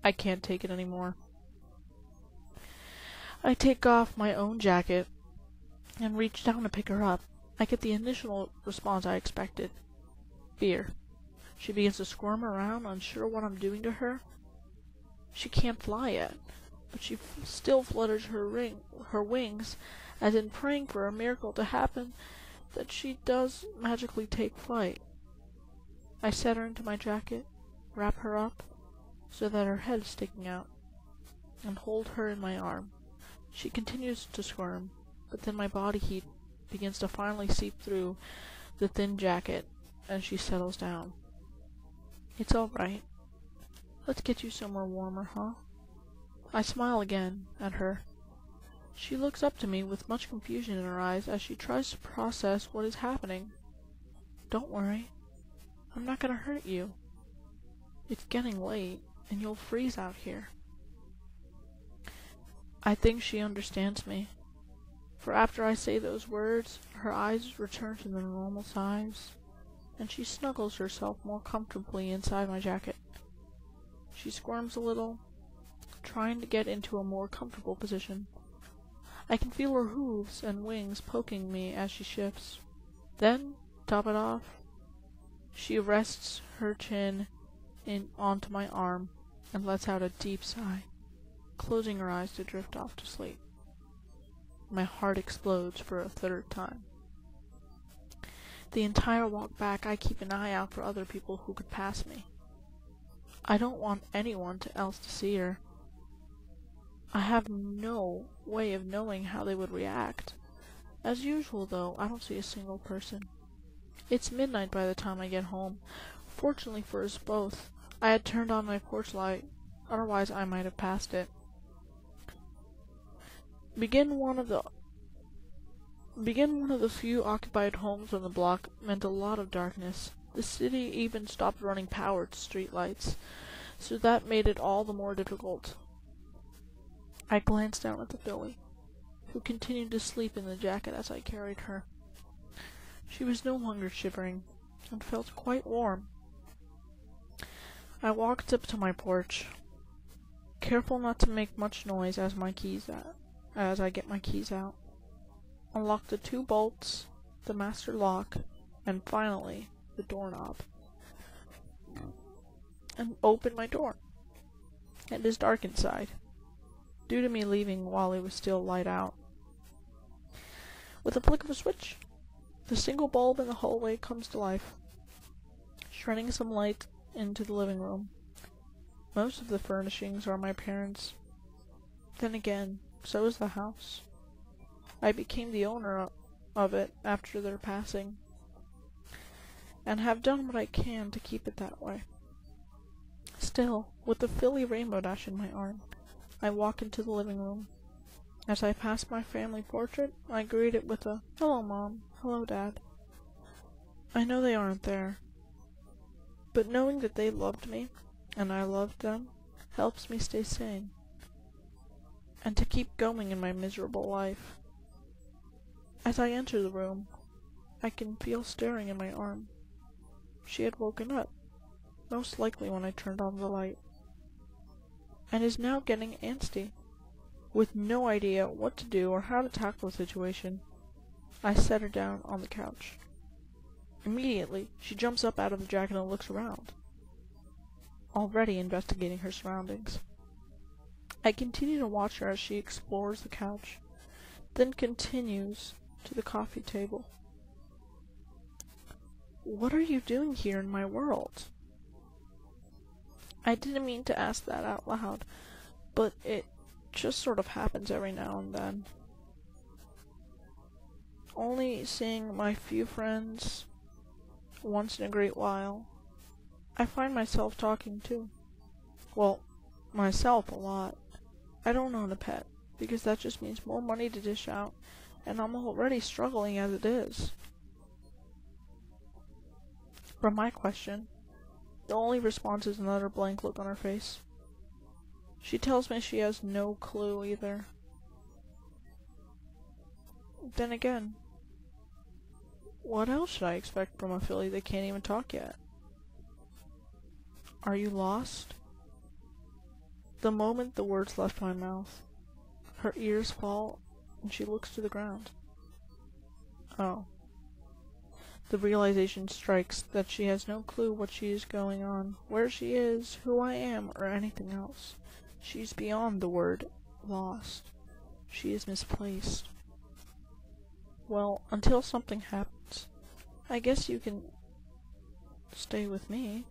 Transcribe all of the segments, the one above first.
I can't take it anymore. I take off my own jacket and reach down to pick her up. I get the initial response I expected. Fear. She begins to squirm around, unsure what I'm doing to her. She can't fly yet, but she still flutters her wings, as in praying for a miracle to happen, that she does magically take flight. I set her into my jacket, wrap her up, so that her head is sticking out, and hold her in my arm. She continues to squirm, but then my body heat begins to finally seep through the thin jacket, and she settles down. It's all right. Let's get you somewhere warmer, huh? I smile again at her. She looks up to me with much confusion in her eyes as she tries to process what is happening. Don't worry. I'm not gonna hurt you. It's getting late, and you'll freeze out here. I think she understands me, for after I say those words, her eyes return to their normal size, and she snuggles herself more comfortably inside my jacket. She squirms a little, trying to get into a more comfortable position. I can feel her hooves and wings poking me as she shifts. Then, top it off, she rests her chin onto my arm and lets out a deep sigh, closing her eyes to drift off to sleep. My heart explodes for a third time. The entire walk back, I keep an eye out for other people who could pass me. I don't want anyone else to see her. I have no way of knowing how they would react. As usual, though, I don't see a single person. It's midnight by the time I get home. Fortunately for us both, I had turned on my porch light, otherwise I might have passed it. Begin one of the few occupied homes on the block meant a lot of darkness. The city even stopped running power to street lights, so that made it all the more difficult. I glanced down at the filly, who continued to sleep in the jacket as I carried her. She was no longer shivering, and felt quite warm. I walked up to my porch, careful not to make much noise as I get my keys out. Unlocked the 2 bolts, the master lock, and finally the doorknob, and opened my door. It is dark inside, due to me leaving while it was still light out. With a flick of a switch, the single bulb in the hallway comes to life, shedding some light into the living room. Most of the furnishings are my parents'. Then again, so is the house. I became the owner of it after their passing, and have done what I can to keep it that way. Still, with the filly Rainbow Dash in my arm, I walk into the living room. As I pass my family portrait, I greet it with a, "Hello, Mom. Hello, Dad." I know they aren't there, but knowing that they loved me, and I loved them, helps me stay sane, and to keep going in my miserable life. As I enter the room, I can feel stirring in my arm. She had woken up, most likely when I turned on the light, and is now getting antsy. With no idea what to do or how to tackle the situation, I set her down on the couch. Immediately, she jumps up out of the jacket and looks around, already investigating her surroundings. I continue to watch her as she explores the couch, then continues to the coffee table. "What are you doing here in my world?" I didn't mean to ask that out loud, but it just sort of happens every now and then. Only seeing my few friends once in a great while, I find myself talking too. Well, myself a lot. I don't own a pet, because that just means more money to dish out, and I'm already struggling as it is. From my question, the only response is another blank look on her face. She tells me she has no clue either. Then again, what else should I expect from a filly that can't even talk yet? "Are you lost?" The moment the words left my mouth, her ears fall and she looks to the ground. Oh. The realization strikes that she has no clue what she is going on, where she is, who I am, or anything else. She's beyond the word lost. She is misplaced. Well, until something happens, I guess you can stay with me.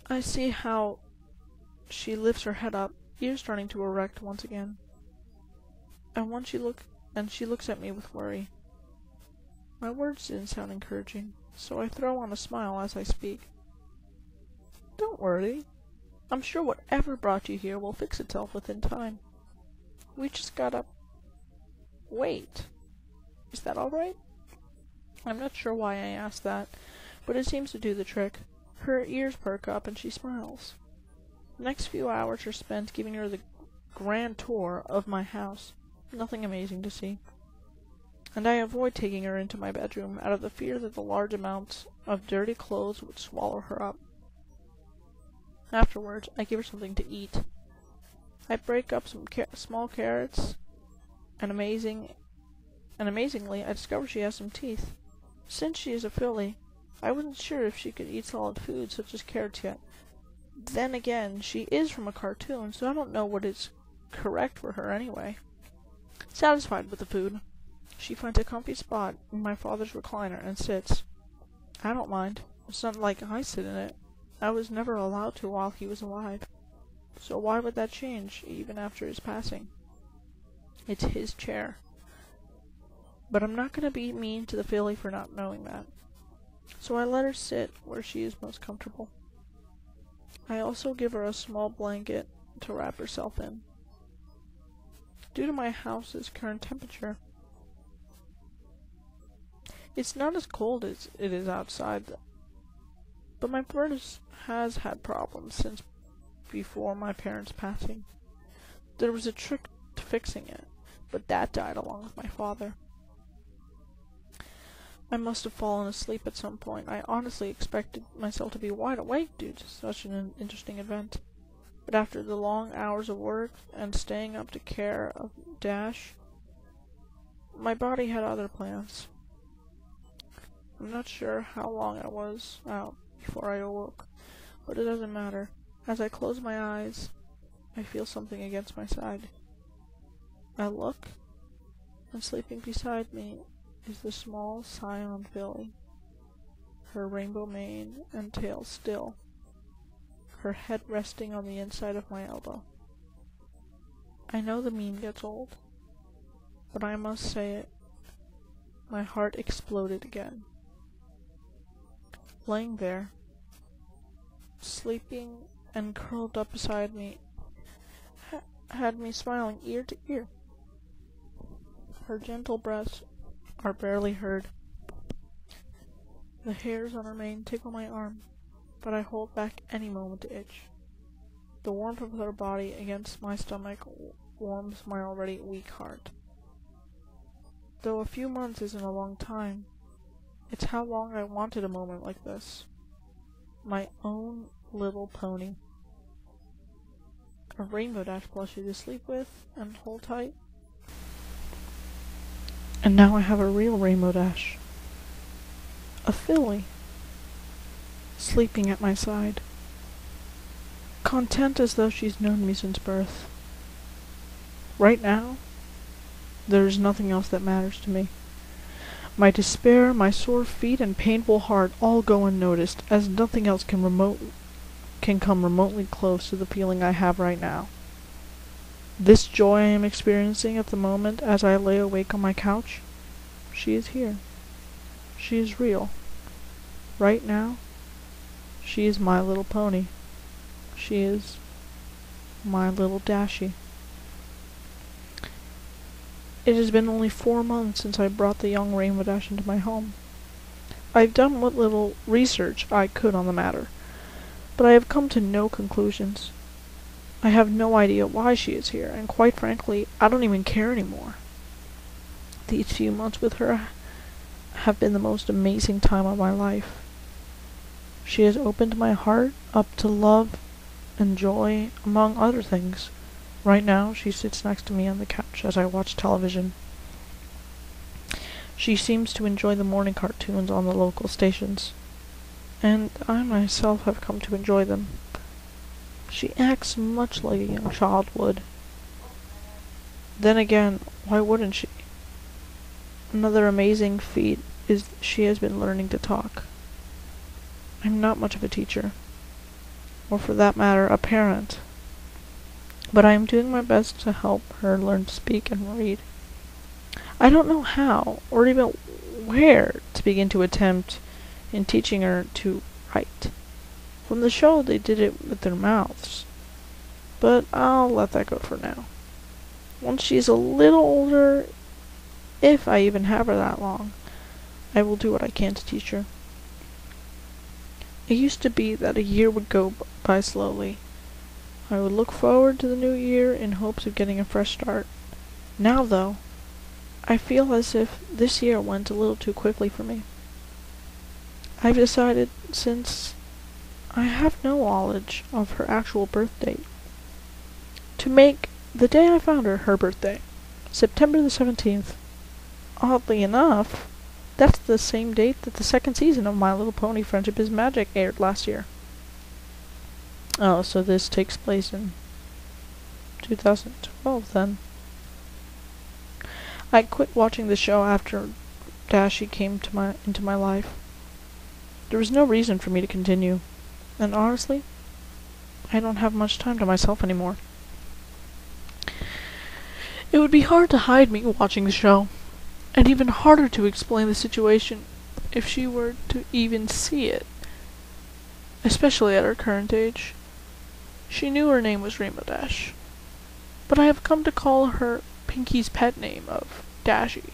I see how she lifts her head up, ears starting to erect once again. And she looks at me with worry. My words didn't sound encouraging, so I throw on a smile as I speak. Don't worry. I'm sure whatever brought you here will fix itself within time. We just gotta wait. Is that alright? I'm not sure why I asked that, but it seems to do the trick. Her ears perk up and she smiles. The next few hours are spent giving her the grand tour of my house. Nothing amazing to see. And I avoid taking her into my bedroom out of the fear that the large amounts of dirty clothes would swallow her up. Afterwards, I give her something to eat. I break up some small carrots, and amazingly, I discover she has some teeth. Since she is a filly, I wasn't sure if she could eat solid food such as carrots yet. Then again, she is from a cartoon, so I don't know what is correct for her anyway. Satisfied with the food, she finds a comfy spot in my father's recliner and sits. I don't mind. It's not like I sit in it. I was never allowed to while he was alive. So why would that change, even after his passing? It's his chair. But I'm not going to be mean to the filly for not knowing that. So I let her sit where she is most comfortable. I also give her a small blanket to wrap herself in. Due to my house's current temperature, it's not as cold as it is outside, but my furnace has had problems since before my parents' passing. There was a trick to fixing it, but that died along with my father. I must have fallen asleep at some point. I honestly expected myself to be wide awake due to such an interesting event. But after the long hours of work and staying up to care of Dash, my body had other plans. I'm not sure how long I was out before I awoke, but it doesn't matter. As I close my eyes, I feel something against my side. I look, and sleeping beside me is the small scion filly, her rainbow mane and tail still, her head resting on the inside of my elbow. I know the meme gets old, but I must say it. My heart exploded again. Laying there, sleeping and curled up beside me, had me smiling ear to ear. Her gentle breaths are barely heard. The hairs on her mane tickle my arm, but I hold back any moment to itch. The warmth of her body against my stomach warms my already weak heart. Though a few months isn't a long time, it's how long I wanted a moment like this. My own little pony. A Rainbow Dash plushie to sleep with and hold tight. And now I have a real Rainbow Dash. A filly. Sleeping at my side. Content as though she's known me since birth. Right now, there is nothing else that matters to me. My despair, my sore feet, and painful heart all go unnoticed, as nothing else can come remotely close to the feeling I have right now. This joy I am experiencing at the moment as I lay awake on my couch, she is here. She is real. Right now, she is my little pony. She is my little Dashie. It has been only 4 months since I brought the young Rainbow Dash into my home. I've done what little research I could on the matter, but I have come to no conclusions. I have no idea why she is here, and quite frankly, I don't even care anymore. These few months with her have been the most amazing time of my life. She has opened my heart up to love and joy, among other things. Right now, she sits next to me on the couch as I watch television. She seems to enjoy the morning cartoons on the local stations, and I myself have come to enjoy them. She acts much like a young child would. Then again, why wouldn't she? Another amazing feat is she has been learning to talk. I'm not much of a teacher, or for that matter, a parent, but I am doing my best to help her learn to speak and read. I don't know how, or even where, to begin to attempt in teaching her to write. From the show, they did it with their mouths, but I'll let that go for now. Once she's a little older, if I even have her that long, I will do what I can to teach her. It used to be that a year would go by slowly. I would look forward to the new year in hopes of getting a fresh start. Now, though, I feel as if this year went a little too quickly for me. I've decided, since I have no knowledge of her actual birth date, to make the day I found her birthday, September the 17th. Oddly enough, that's the same date that the second season of My Little Pony Friendship is Magic aired last year. Oh, so this takes place in 2012 then. I quit watching the show after Dashie came into my life. There was no reason for me to continue, and honestly, I don't have much time to myself anymore. It would be hard to hide me watching the show, and even harder to explain the situation if she were to even see it, especially at her current age. She knew her name was Rainbow Dash, but I have come to call her Pinky's pet name of Dashie.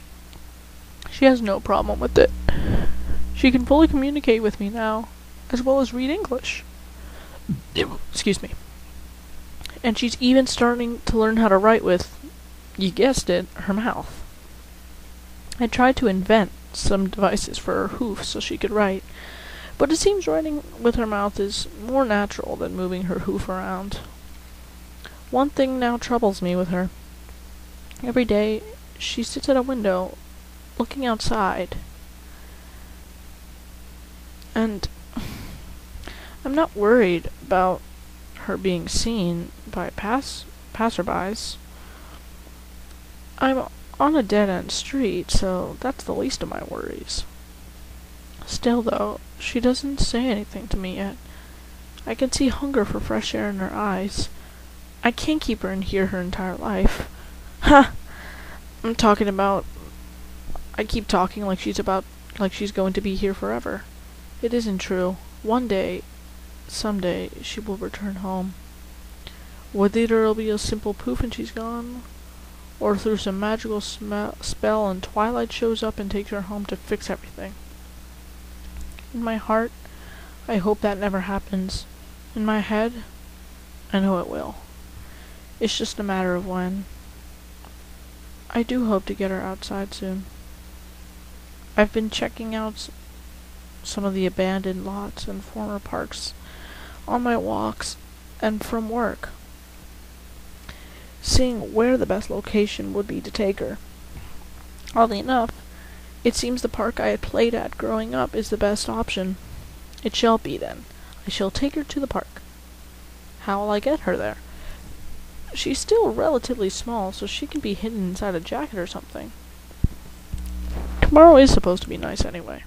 She has no problem with it. She can fully communicate with me now, as well as read English. Excuse me. And she's even starting to learn how to write with, you guessed it, her mouth. I tried to invent some devices for her hoof so she could write, but it seems writing with her mouth is more natural than moving her hoof around. One thing now troubles me with her. Every day, she sits at a window, looking outside, and I'm not worried about her being seen by passerbys. I'm on a dead-end street, so that's the least of my worries. Still, though, she doesn't say anything to me yet. I can see hunger for fresh air in her eyes. I can't keep her in here her entire life. Ha! I keep talking like she's going to be here forever. It isn't true. One day, someday, she will return home. Whether it'll be a simple poof and she's gone, or through some magical spell and Twilight shows up and takes her home to fix everything. In my heart, I hope that never happens. In my head, I know it will. It's just a matter of when. I do hope to get her outside soon. I've been checking out some of the abandoned lots and former parks on my walks and from work, seeing where the best location would be to take her. Oddly enough, it seems the park I had played at growing up is the best option. It shall be then. I shall take her to the park. How will I get her there? She's still relatively small, so she can be hidden inside a jacket or something. Tomorrow is supposed to be nice anyway.